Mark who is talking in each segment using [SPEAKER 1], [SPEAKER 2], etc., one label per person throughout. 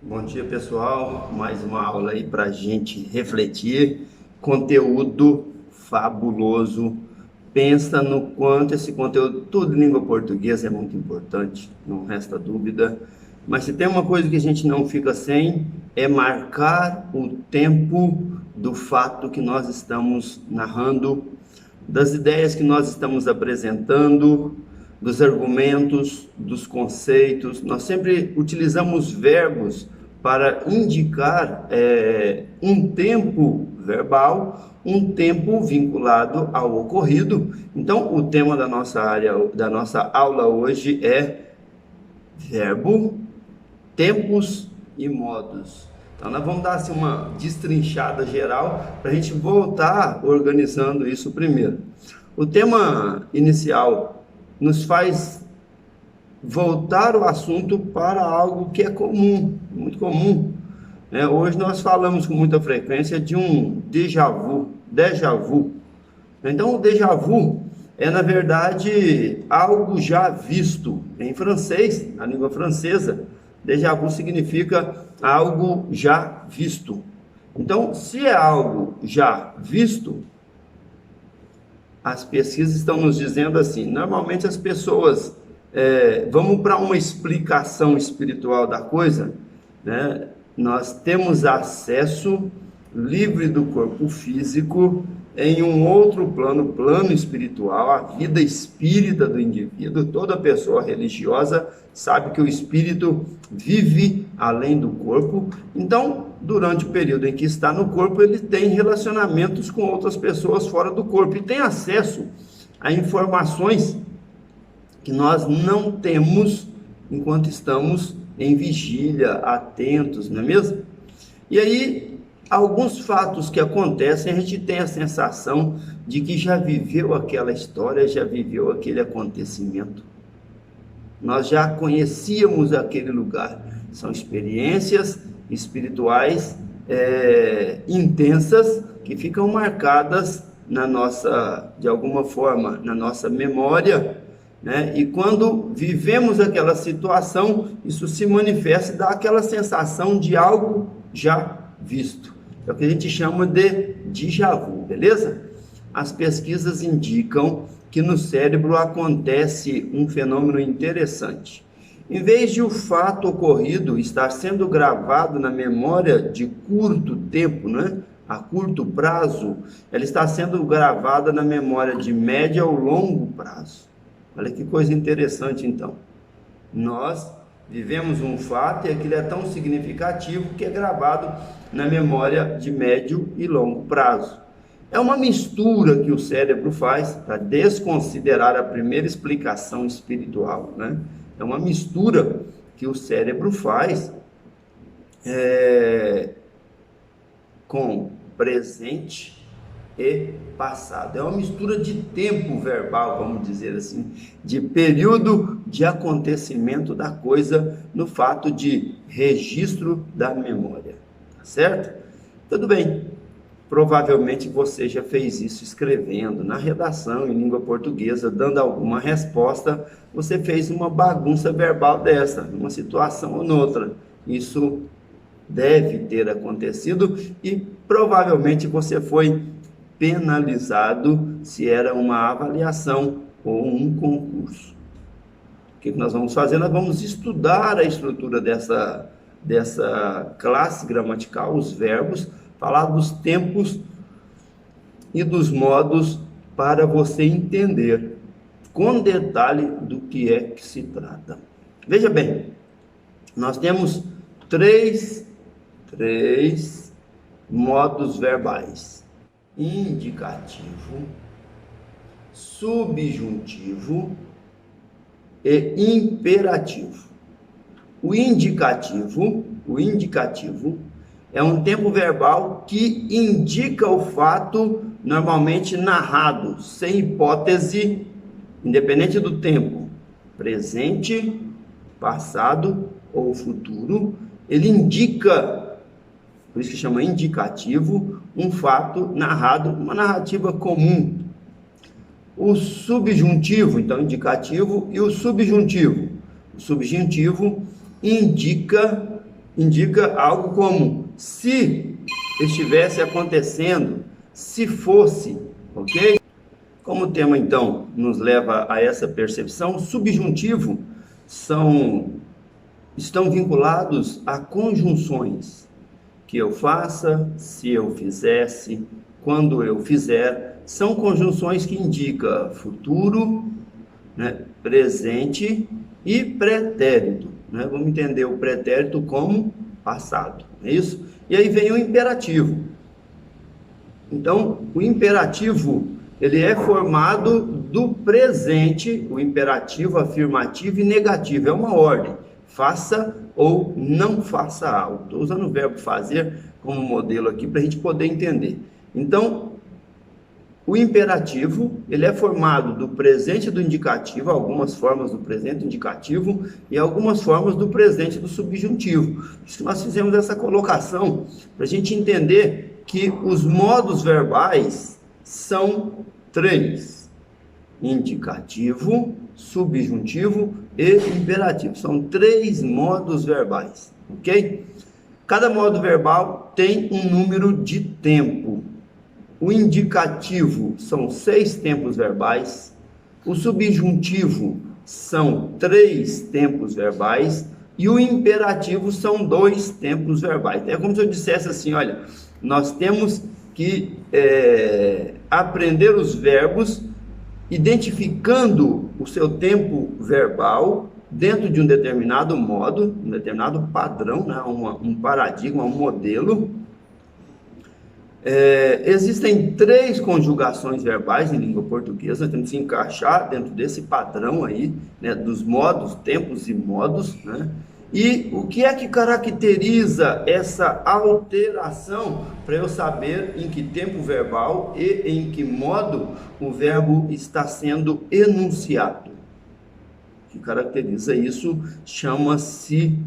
[SPEAKER 1] Bom dia, pessoal. Mais uma aula aí para a gente refletir. Conteúdo fabuloso. Pensa no quanto esse conteúdo, tudo em língua portuguesa, é muito importante, não resta dúvida. Mas se tem uma coisa que a gente não fica sem, é marcar o tempo do fato que nós estamos narrando, das ideias que nós estamos apresentando, dos argumentos, dos conceitos. Nós sempre utilizamos verbos para indicar um tempo verbal, um tempo vinculado ao ocorrido. Então, o tema da nossa área, da nossa aula hoje é verbo, tempos e modos. Então, nós vamos dar assim, uma destrinchada geral para a gente voltar organizando isso primeiro. O tema inicial nos faz voltar o assunto para algo que é comum, muito comum. Hoje nós falamos com muita frequência de um déjà vu, déjà vu. Então, o déjà vu é, na verdade, algo já visto. Em francês, na língua francesa, déjà vu significa algo já visto. Então, se é algo já visto, as pesquisas estão nos dizendo assim, normalmente as pessoas, vamos para uma explicação espiritual da coisa, né? Nós temos acesso livre do corpo físico em um outro plano, plano espiritual, a vida espírita do indivíduo. Toda pessoa religiosa sabe que o espírito vive além do corpo. Então, durante o período em que está no corpo, ele tem relacionamentos com outras pessoas fora do corpo e tem acesso a informações que nós não temos enquanto estamos em vigília, atentos, não é mesmo? E aí, alguns fatos que acontecem, a gente tem a sensação de que já viveu aquela história, já viveu aquele acontecimento. Nós já conhecíamos aquele lugar. São experiências espirituais intensas que ficam marcadas na nossa, de alguma forma, na nossa memória, né? E quando vivemos aquela situação, isso se manifesta e dá aquela sensação de algo já visto. É o que a gente chama de déjà vu, beleza? As pesquisas indicam que no cérebro acontece um fenômeno interessante. Em vez de o fato ocorrido estar sendo gravado na memória de curto tempo, né, a curto prazo, ela está sendo gravada na memória de médio ou longo prazo. Olha que coisa interessante, então. Nós vivemos um fato e aquilo é tão significativo que é gravado na memória de médio e longo prazo. É uma mistura que o cérebro faz para desconsiderar a primeira explicação espiritual, né? É uma mistura que o cérebro faz com presente e passado. É uma mistura de tempo verbal, vamos dizer assim, de período de acontecimento da coisa no fato de registro da memória, tá certo? Tudo bem. Provavelmente você já fez isso escrevendo na redação em língua portuguesa, dando alguma resposta, você fez uma bagunça verbal dessa, numa situação ou noutra. Isso deve ter acontecido e provavelmente você foi penalizado se era uma avaliação ou um concurso. O que nós vamos fazer? Nós vamos estudar a estrutura dessa classe gramatical, os verbos, falar dos tempos e dos modos para você entender com detalhe do que é que se trata. Veja bem, nós temos três modos verbais: indicativo, subjuntivo e imperativo. O indicativo é um tempo verbal que indica o fato normalmente narrado, sem hipótese, independente do tempo, presente, passado ou futuro. Ele indica, por isso que chama indicativo, um fato narrado, uma narrativa comum. O subjuntivo, então, indicativo, e o subjuntivo. O subjuntivo indica indica algo como se estivesse acontecendo, se fosse, ok? Como o tema, então, nos leva a essa percepção, subjuntivo estão vinculados a conjunções. Que eu faça, se eu fizesse, quando eu fizer, são conjunções que indicam futuro, né, presente e pretérito, né? Vamos entender o pretérito como passado, é isso? E aí vem o imperativo. Então, o imperativo, ele é formado do presente, o imperativo, afirmativo e negativo, é uma ordem. Faça ou não faça algo. Estou usando o verbo fazer como modelo aqui para a gente poder entender. Então, o imperativo, ele é formado do presente do indicativo, algumas formas do presente indicativo e algumas formas do presente do subjuntivo. Por isso que nós fizemos essa colocação para a gente entender que os modos verbais são 3: indicativo, subjuntivo e imperativo. São 3 modos verbais, ok? Cada modo verbal tem um número de tempo. O indicativo são 6 tempos verbais, o subjuntivo são 3 tempos verbais e o imperativo são 2 tempos verbais. É como se eu dissesse assim, olha, nós temos que aprender os verbos identificando o seu tempo verbal dentro de um determinado modo, um determinado padrão, né? Um paradigma, um modelo. Existem 3 conjugações verbais em língua portuguesa, nós temos que se encaixar dentro desse padrão aí, né, dos modos, tempos e modos, né? E o que é que caracteriza essa alteração para eu saber em que tempo verbal e em que modo o verbo está sendo enunciado? O que caracteriza isso chama-se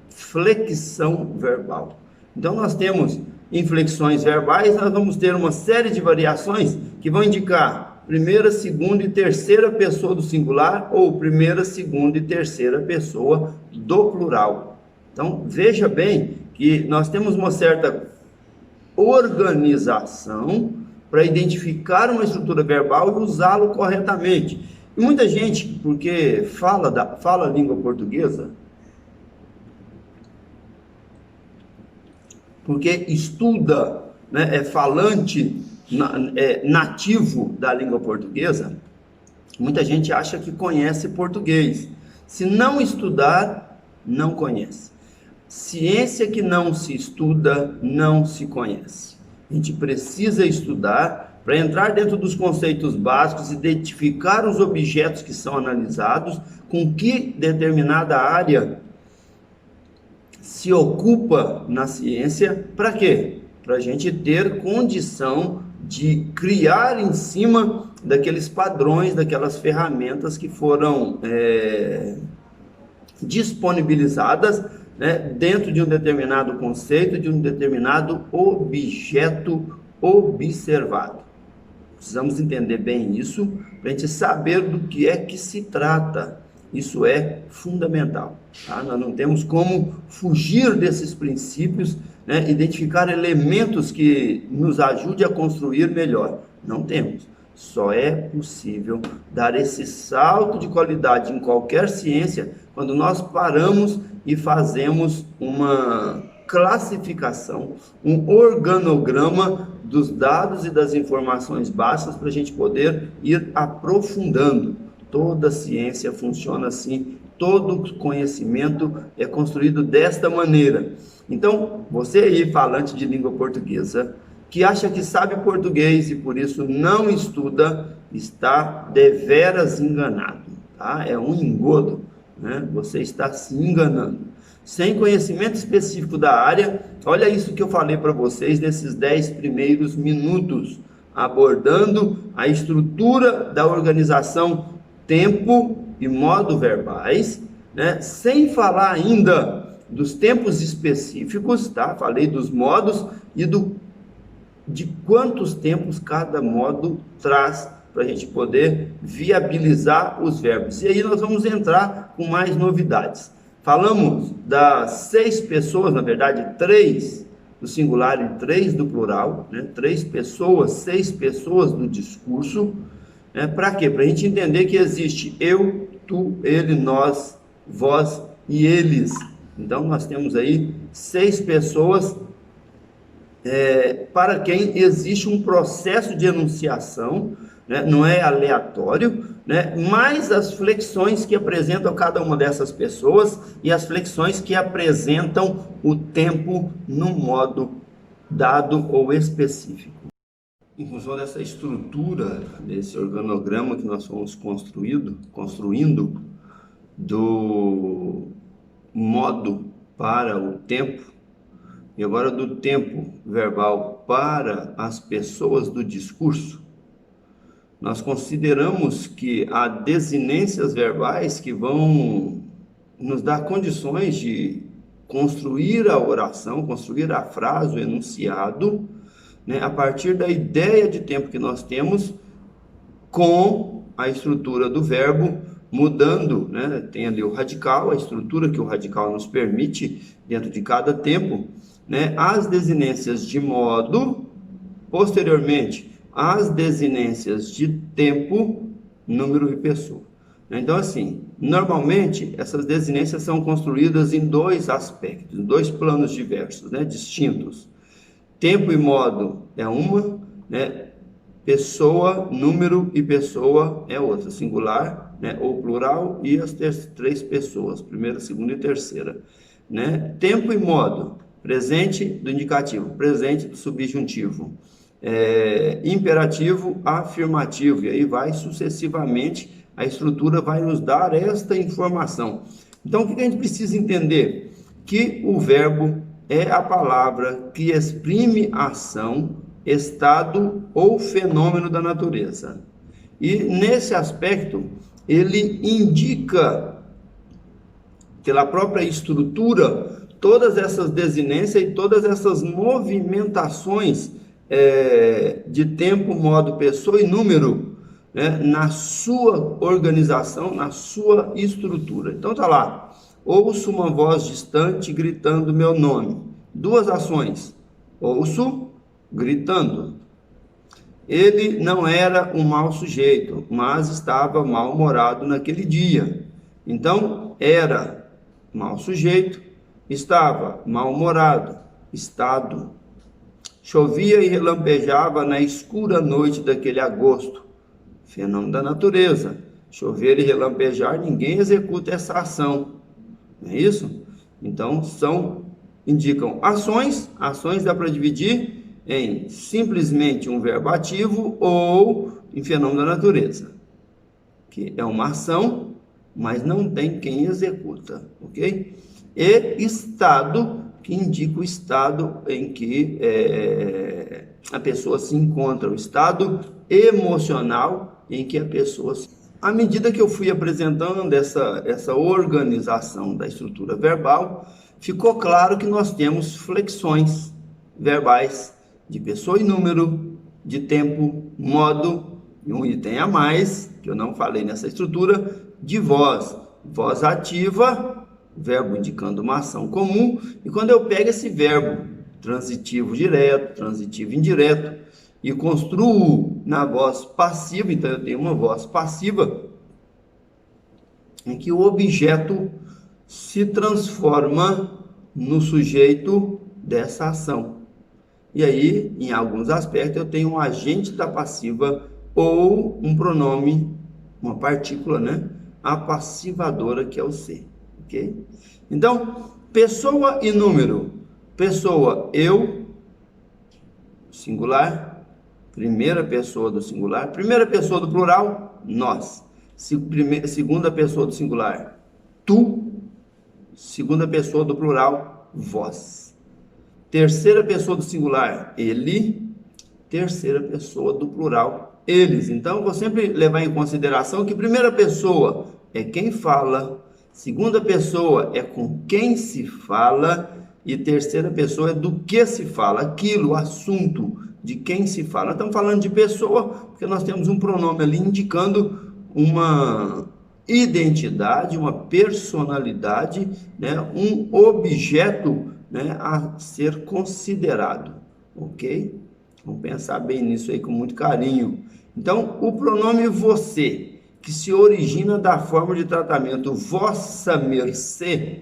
[SPEAKER 1] flexão verbal. Então nós temos inflexões verbais, nós vamos ter uma série de variações que vão indicar primeira, segunda e terceira pessoa do singular ou primeira, segunda e terceira pessoa do plural. Então, veja bem que nós temos uma certa organização para identificar uma estrutura verbal e usá-lo corretamente. E muita gente, porque fala a língua portuguesa, porque estuda, né, é falante, nativo da língua portuguesa, muita gente acha que conhece português. Se não estudar, não conhece. Ciência que não se estuda, não se conhece. A gente precisa estudar para entrar dentro dos conceitos básicos, identificar os objetos que são analisados, com que determinada área se ocupa na ciência. Para quê? Para a gente ter condição de criar em cima daqueles padrões, daquelas ferramentas que foram disponibilizadas, né, dentro de um determinado conceito, de um determinado objeto observado. Precisamos entender bem isso, para a gente saber do que é que se trata. Isso é fundamental, tá? Nós não temos como fugir desses princípios, né? Identificar elementos que nos ajudem a construir melhor. Não temos. Só é possível dar esse salto de qualidade em qualquer ciência quando nós paramos e fazemos uma classificação, um organograma dos dados e das informações básicas para a gente poder ir aprofundando. Toda ciência funciona assim, todo conhecimento é construído desta maneira. Então, você aí, falante de língua portuguesa, que acha que sabe português e por isso não estuda, está deveras enganado, tá? É um engodo, né? Você está se enganando. Sem conhecimento específico da área, olha isso que eu falei para vocês nesses 10 primeiros minutos, abordando a estrutura da organização tempo e modo verbais, né? Sem falar ainda dos tempos específicos, tá? Falei dos modos e de quantos tempos cada modo traz para a gente poder viabilizar os verbos. E aí nós vamos entrar com mais novidades. Falamos das 6 pessoas, na verdade 3 do singular e 3 do plural, né? 3 pessoas, 6 pessoas no discurso, né? Para quê? Para a gente entender que existe eu, tu, ele, nós, vós e eles. Então nós temos aí 6 pessoas para quem existe um processo de enunciação, né? Não é aleatório, né? Mas as flexões que apresentam cada uma dessas pessoas e as flexões que apresentam o tempo num modo dado ou específico. Em função dessa estrutura, desse organograma que nós fomos construindo do modo para o tempo, e agora do tempo verbal para as pessoas do discurso, nós consideramos que há desinências verbais que vão nos dar condições de construir a oração, construir a frase, o enunciado, né, a partir da ideia de tempo que nós temos com a estrutura do verbo mudando, né? Tem ali o radical, a estrutura que o radical nos permite dentro de cada tempo, né? As desinências de modo, posteriormente, as desinências de tempo, número e pessoa. Então, assim, normalmente essas desinências são construídas em 2 aspectos, 2 planos diversos, né? Distintos. Tempo e modo é uma, né? Pessoa, número e pessoa é outra, singular, né? Ou plural, e as 3 pessoas, primeira, segunda e terceira, né? Tempo e modo, presente do indicativo, presente do subjuntivo, imperativo, afirmativo, e aí vai sucessivamente, a estrutura vai nos dar esta informação. Então, o que a gente precisa entender? Que o verbo é a palavra que exprime ação, estado ou fenômeno da natureza. E nesse aspecto, ele indica, pela própria estrutura, todas essas desinências e todas essas movimentações de tempo, modo, pessoa e número, né, na sua organização, na sua estrutura. Então tá lá, ouço uma voz distante gritando meu nome. 2 ações, ouço, gritando. Ele não era um mau sujeito, mas estava mal-humorado naquele dia. Então, era mau sujeito, estava mal-humorado, estado. Chovia e relampejava na escura noite daquele agosto. Fenômeno da natureza. Chover e relampejar, ninguém executa essa ação. Não é isso? Então, indicam ações. Ações dá para dividir em simplesmente um verbo ativo ou em fenômeno da natureza, que é uma ação, mas não tem quem executa, ok? E estado, que indica o estado em que a pessoa se encontra, o estado emocional em que a pessoa se... À medida que eu fui apresentando essa organização da estrutura verbal, ficou claro que nós temos flexões verbais de pessoa e número, de tempo, modo, e um item a mais, que eu não falei nessa estrutura, de voz. Voz ativa, verbo indicando uma ação comum, e quando eu pego esse verbo transitivo direto, transitivo indireto, e construo na voz passiva, então eu tenho uma voz passiva, em que o objeto se transforma no sujeito dessa ação. E aí, em alguns aspectos, eu tenho um agente da passiva ou um pronome, uma partícula, né? A passivadora, que é o ser, ok? Então, pessoa e número. Pessoa, eu, singular. Primeira pessoa do singular. Primeira pessoa do plural, nós. Segunda pessoa do singular, tu. Segunda pessoa do plural, vós. Terceira pessoa do singular, ele. Terceira pessoa do plural, eles. Então, vou sempre levar em consideração que primeira pessoa é quem fala, segunda pessoa é com quem se fala e terceira pessoa é do que se fala, aquilo, o assunto de quem se fala. Nós estamos falando de pessoa porque nós temos um pronome ali indicando uma identidade, uma personalidade, né, um objeto, né, a ser considerado, ok? Vamos pensar bem nisso aí com muito carinho. Então, o pronome você, que se origina da forma de tratamento vossa mercê,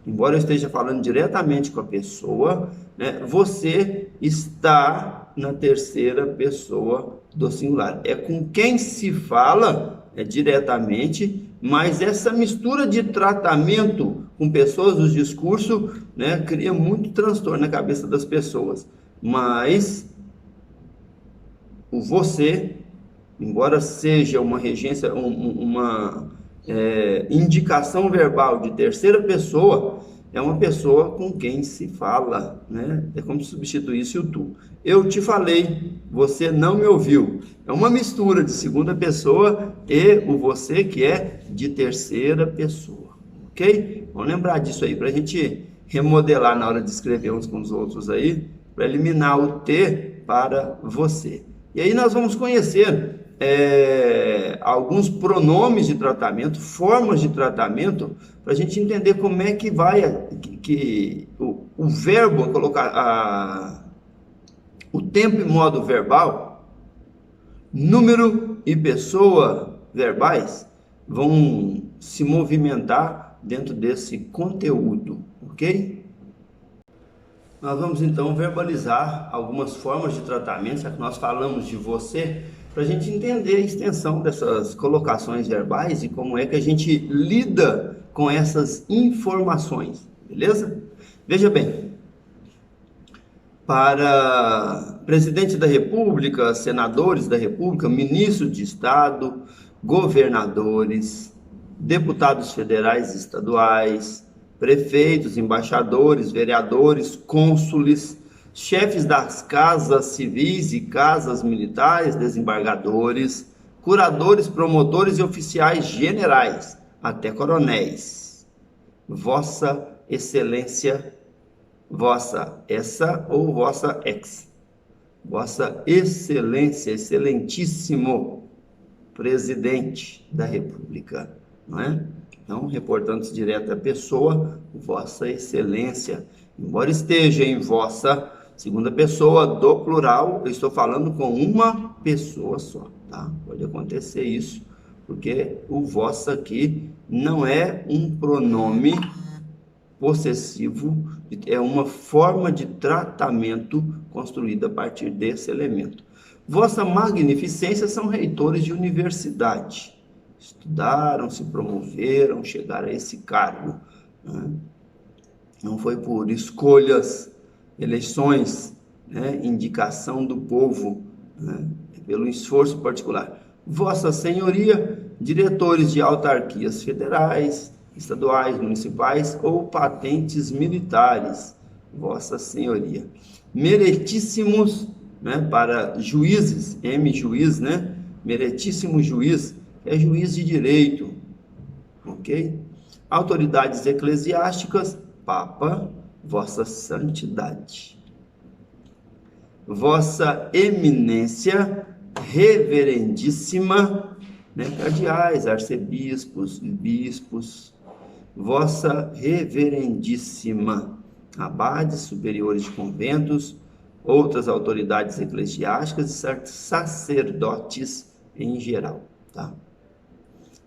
[SPEAKER 1] embora eu esteja falando diretamente com a pessoa, né, você está na terceira pessoa do singular. É com quem se fala diretamente, mas essa mistura de tratamento com pessoas do discurso, né, cria muito transtorno na cabeça das pessoas. Mas o você, embora seja uma regência, uma indicação verbal de terceira pessoa, é uma pessoa com quem se fala, né? É como se substituísse o tu. Eu te falei, você não me ouviu. É uma mistura de segunda pessoa e o você, que é de terceira pessoa, ok? Vamos lembrar disso aí para a gente remodelar na hora de escrever uns com os outros aí, para eliminar o T para você. E aí nós vamos conhecer alguns pronomes de tratamento, formas de tratamento, para a gente entender como é que vai o verbo, colocar o tempo e modo verbal, número e pessoa verbais vão se movimentar dentro desse conteúdo, ok? Nós vamos então verbalizar algumas formas de tratamento, já que nós falamos de você, para a gente entender a extensão dessas colocações verbais e como é que a gente lida com essas informações, beleza? Veja bem, para presidente da República, senadores da República, ministro de Estado, governadores, deputados federais e estaduais, prefeitos, embaixadores, vereadores, cônsules, chefes das casas civis e casas militares, desembargadores, curadores, promotores e oficiais generais, até coronéis. Vossa Excelência, vossa essa ou vossa ex. Vossa Excelência, excelentíssimo presidente da República, não é? Então, reportando-se direto à pessoa, vossa excelência. Embora esteja em vossa segunda pessoa do plural, eu estou falando com uma pessoa só, tá? Pode acontecer isso, porque o vossa aqui não é um pronome possessivo, é uma forma de tratamento construída a partir desse elemento. Vossa magnificência são reitores de universidade. Estudaram, se promoveram, chegaram a esse cargo, né? Não foi por escolhas, eleições, né? Indicação do povo, né? Pelo esforço particular. Vossa Senhoria, diretores de autarquias federais, estaduais, municipais ou patentes militares, Vossa Senhoria. Meritíssimos, né? Para juízes, juiz, né? Meritíssimo juiz, é juiz de direito, ok? Autoridades eclesiásticas, Papa, Vossa Santidade. Vossa Eminência, Reverendíssima, né? Cardeais, arcebispos, bispos. Vossa Reverendíssima, abades, superiores de conventos, outras autoridades eclesiásticas e sacerdotes em geral, tá?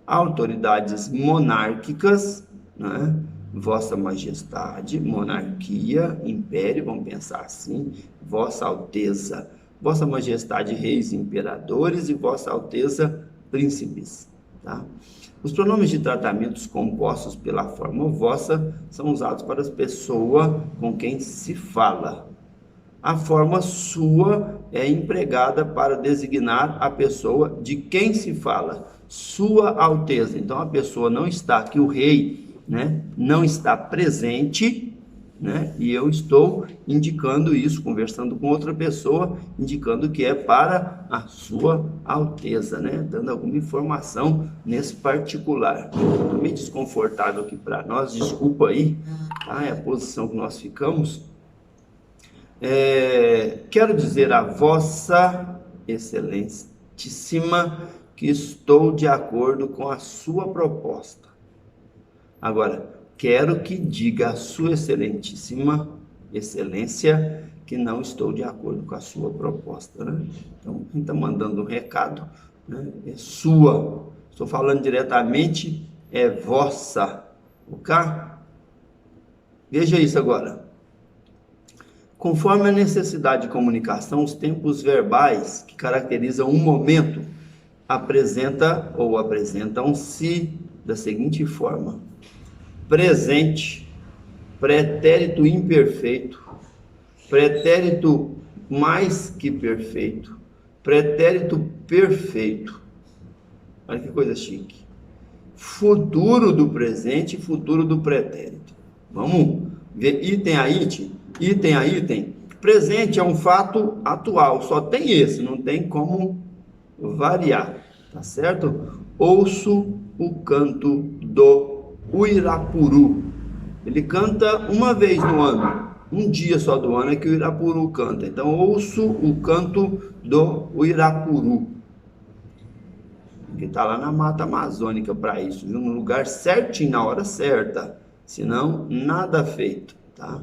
[SPEAKER 1] Autoridades monárquicas, né? Vossa Majestade, monarquia, império, vamos pensar assim, Vossa Alteza, Vossa Majestade, reis e imperadores e Vossa Alteza, príncipes, tá? Os pronomes de tratamentos compostos pela forma vossa são usados para as pessoas com quem se fala. A forma sua é empregada para designar a pessoa de quem se fala. Sua Alteza. Então a pessoa não está aqui, o rei, né, não está presente, né, e eu estou indicando isso, conversando com outra pessoa, indicando que é para a Sua Alteza, né, dando alguma informação nesse particular. Tá meio desconfortável aqui para nós, desculpa aí, tá? É a posição que nós ficamos. Quero dizer a Vossa Excelentíssima que estou de acordo com a sua proposta. Agora, quero que diga a sua excelentíssima excelência que não estou de acordo com a sua proposta, né? Então, quem está mandando um recado, né, é sua. Estou falando diretamente, é vossa, ok? Veja isso agora. Conforme a necessidade de comunicação, os tempos verbais que caracterizam um momento apresentam-se da seguinte forma: presente, pretérito imperfeito, pretérito mais que perfeito, pretérito perfeito. Olha que coisa chique. Futuro do presente e futuro do pretérito. Vamos ver item a item? Item a item. Presente é um fato atual, só tem esse, não tem como variar, tá certo? Ouço o canto do Uirapuru. Ele canta uma vez no ano, um dia só do ano é que o Uirapuru canta. Então, ouço o canto do Uirapuru, que está lá na Mata Amazônica para isso, viu? No lugar certinho, na hora certa, senão nada feito, tá?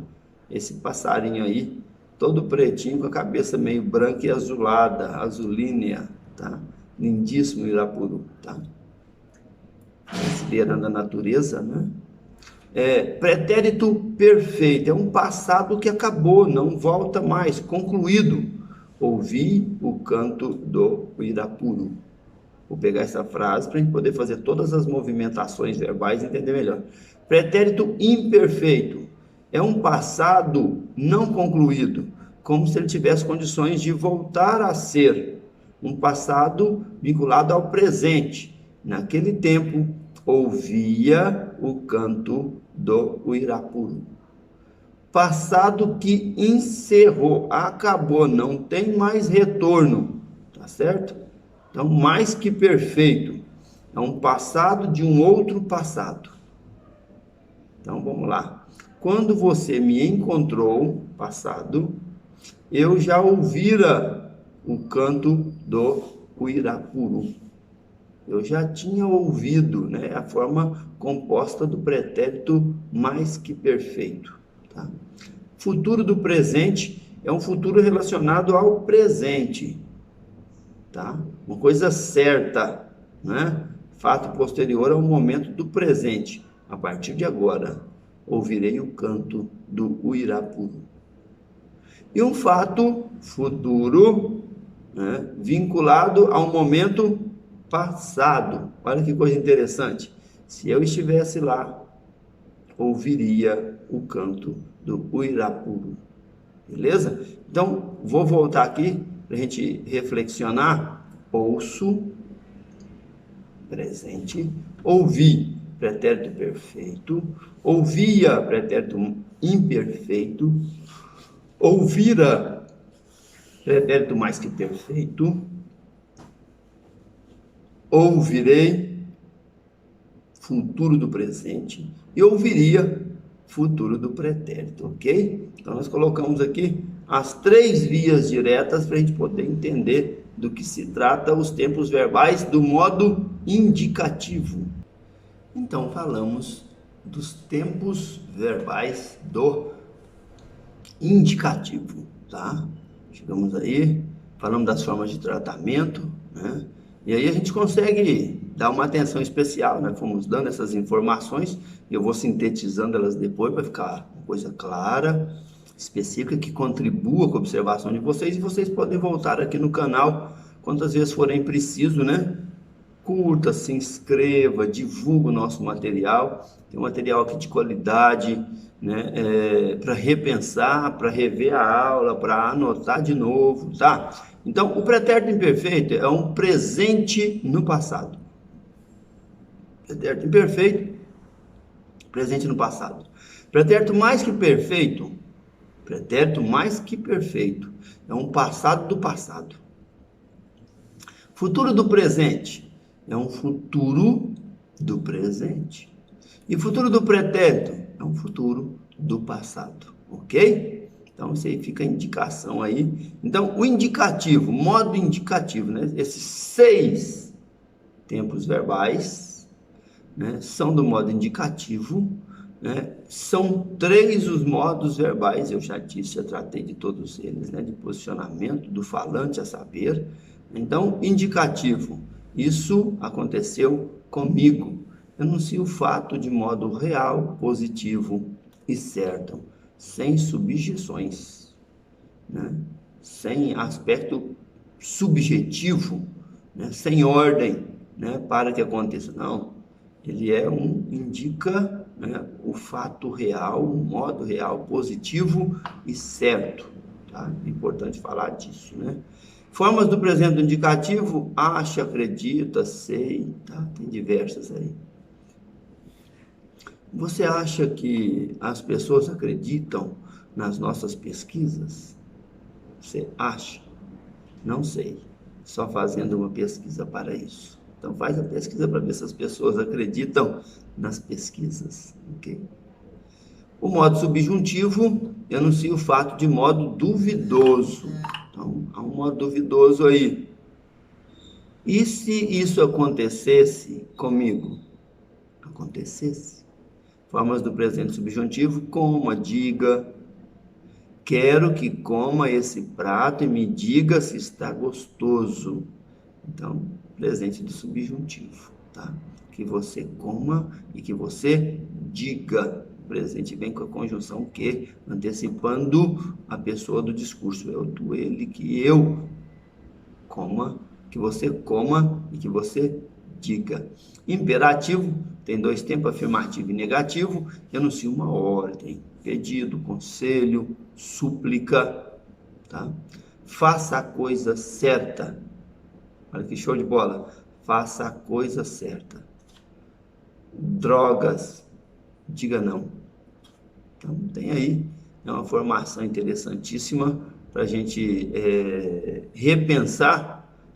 [SPEAKER 1] Esse passarinho aí, todo pretinho, com a cabeça meio branca e azulada, azulínea, tá? Lindíssimo o Uirapuru, tá? Brasileira da natureza, né? Pretérito perfeito, é um passado que acabou, não volta mais, concluído. Ouvi o canto do Uirapuru. Vou pegar essa frase para a gente poder fazer todas as movimentações verbais e entender melhor. Pretérito imperfeito é um passado não concluído, como se ele tivesse condições de voltar a ser. Um passado vinculado ao presente. Naquele tempo, ouvia o canto do Uirapuru. Passado que encerrou, acabou, não tem mais retorno, tá certo? Então, mais que perfeito, é um passado de um outro passado. Então, vamos lá. Quando você me encontrou, passado, eu já ouvira o canto do Uirapuru. Eu já tinha ouvido, né, a forma composta do pretérito mais que perfeito. Tá? Futuro do presente é um futuro relacionado ao presente. Tá? Uma coisa certa, né? Fato posterior ao momento do presente. A partir de agora, ouvirei o canto do Uirapuru. E um fato futuro, né, vinculado ao momento passado. Olha que coisa interessante. Se eu estivesse lá, ouviria o canto do Uirapuru. Beleza? Então, vou voltar aqui para a gente reflexionar. Ouço, presente. Ouvi, pretérito perfeito. Ouvia, pretérito imperfeito. Ouvira, pretérito mais que perfeito. Ouvirei, futuro do presente. E ouviria, futuro do pretérito, ok? Então, nós colocamos aqui as 3 vias diretas para a gente poder entender do que se trata os tempos verbais do modo indicativo. Então, falamos dos tempos verbais do indicativo, tá? Chegamos aí, falamos das formas de tratamento, né? E aí a gente consegue dar uma atenção especial, né? Fomos dando essas informações, eu vou sintetizando elas depois para ficar uma coisa clara, específica, que contribua com a observação de vocês, e vocês podem voltar aqui no canal quantas vezes forem preciso, né? Curta, se inscreva, divulga o nosso material, tem um material aqui de qualidade, né? Para repensar, para rever a aula, para anotar de novo, tá? Então, o pretérito imperfeito é um presente no passado. Pretérito imperfeito, presente no passado. Pretérito mais que perfeito, é um passado do passado. Futuro do presente é um futuro do presente. E futuro do pretérito é um futuro do passado, ok? Então, isso aí fica a indicação aí. Então, o indicativo, modo indicativo, né? Esses 6 tempos verbais, né? São do modo indicativo, né? São 3 os modos verbais, eu já disse, já tratei de todos eles, né? De posicionamento, do falante a saber. Então, indicativo, isso aconteceu comigo. Anuncio o fato de modo real, positivo e certo, sem subjeções, né? Sem aspecto subjetivo, né? Sem ordem, né? Para que aconteça. Não, ele indica, né? O fato real, o modo real, positivo e certo. Tá? É importante falar disso, né? Formas do presente indicativo: acha, acredita, sei, tá? Tem diversas aí. Você acha que as pessoas acreditam nas nossas pesquisas? Você acha? Não sei. Só fazendo uma pesquisa para isso. Então faz a pesquisa para ver se as pessoas acreditam nas pesquisas, ok? O modo subjuntivo enuncia o fato de modo duvidoso. Então, há um modo duvidoso aí. E se isso acontecesse comigo? Acontecesse. Formas do presente subjuntivo: coma, diga. Quero que coma esse prato e me diga se está gostoso. Então, presente do subjuntivo, tá? Que você coma e que você diga. O presente vem com a conjunção que, antecipando a pessoa do discurso. Eu, tu, ele, que eu coma, que você coma e que você diga. Imperativo tem 2 tempos, afirmativo e negativo, que anuncia uma ordem: pedido, conselho, súplica, tá? Faça a coisa certa. Olha que show de bola. Faça a coisa certa. Drogas, diga não. Então tem aí uma formação interessantíssima para a gente repensar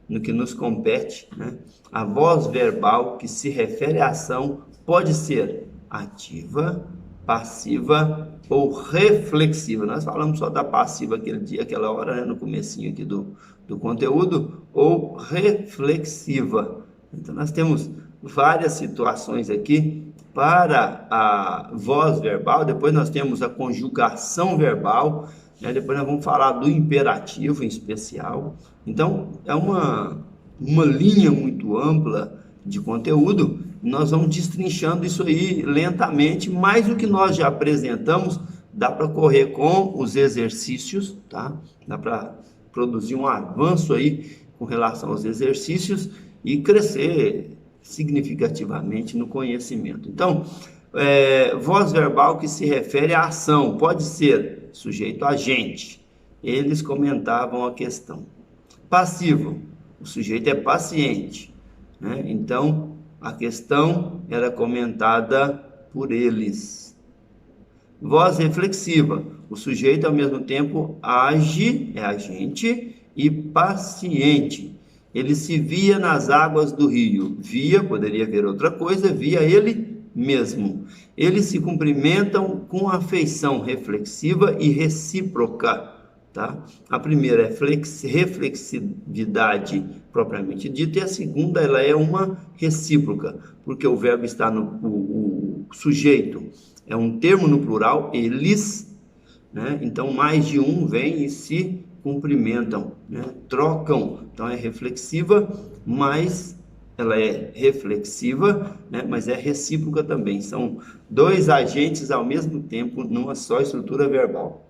[SPEAKER 1] no que nos compete, né? A voz verbal que se refere à ação pode ser ativa, passiva ou reflexiva. Nós falamos só da passiva aquele dia, aquela hora, né, no comecinho aqui do conteúdo, ou reflexiva. Então nós temos várias situações aqui para a voz verbal. Depois nós temos a conjugação verbal, né? Depois nós vamos falar do imperativo em especial. Então é uma linha muito ampla de conteúdo. Nós vamos destrinchando isso aí lentamente, mas o que nós já apresentamos dá para correr com os exercícios, tá? Dá para produzir um avanço aí com relação aos exercícios e crescer significativamente no conhecimento. Então, voz verbal que se refere à ação, pode ser sujeito agente. Eles comentavam a questão. Passivo, o sujeito é paciente, né? Então, a questão era comentada por eles. Voz reflexiva, o sujeito ao mesmo tempo age, é agente e paciente. Ele se via nas águas do rio. Via, poderia ver outra coisa, via ele mesmo. Eles se cumprimentam com afeição reflexiva e recíproca, tá? A primeira é reflexividade propriamente dita, e a segunda ela é uma recíproca, porque o verbo está o sujeito é um termo no plural, eles, né? Então mais de um vem e se cumprimentam, né? Trocam. Então é reflexiva, mas ela é reflexiva, né? Mas é recíproca também. São 2 agentes ao mesmo tempo numa só estrutura verbal.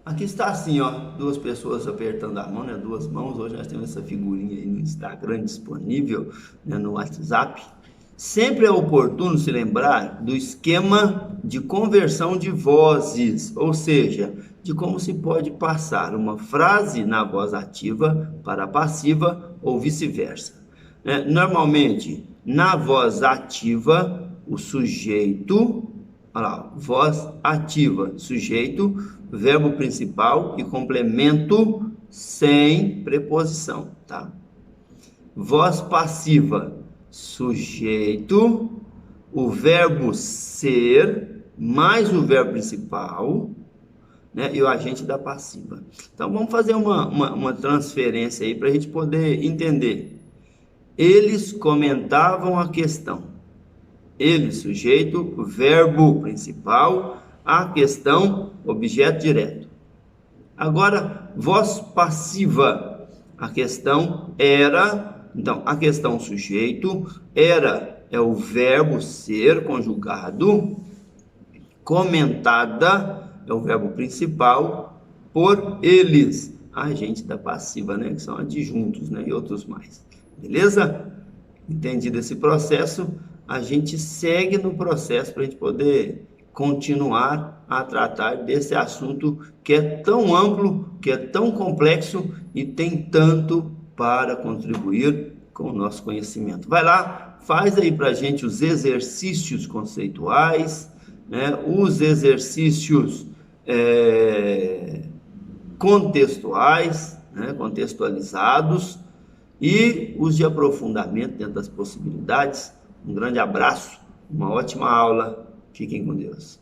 [SPEAKER 1] Aqui está assim, ó, 2 pessoas apertando a mão, né? 2 mãos. Hoje nós temos essa figurinha aí no Instagram disponível, né? No WhatsApp. Sempre é oportuno se lembrar do esquema de conversão de vozes, ou seja, de como se pode passar uma frase na voz ativa para a passiva ou vice-versa. Normalmente, na voz ativa, o sujeito, olha lá, voz ativa, sujeito, verbo principal e complemento sem preposição, tá? Voz passiva, sujeito, o verbo ser, mais o verbo principal, né, e o agente da passiva. Então vamos fazer uma transferência aí para a gente poder entender. Eles comentavam a questão. Ele, sujeito, verbo principal, a questão, objeto direto. Agora, voz passiva, a questão era, então, a questão sujeito, era, é o verbo ser conjugado, comentada, é o verbo principal, por eles, agente da passiva, né, que são adjuntos, né, e outros mais. Beleza? Entendido esse processo, a gente segue no processo para a gente poder continuar a tratar desse assunto que é tão amplo, que é tão complexo e tem tanto para contribuir com o nosso conhecimento. Vai lá, faz aí para a gente os exercícios conceituais, né, os exercícios contextuais, né, contextualizados, e os de aprofundamento dentro das possibilidades. Um grande abraço, uma ótima aula, fiquem com Deus.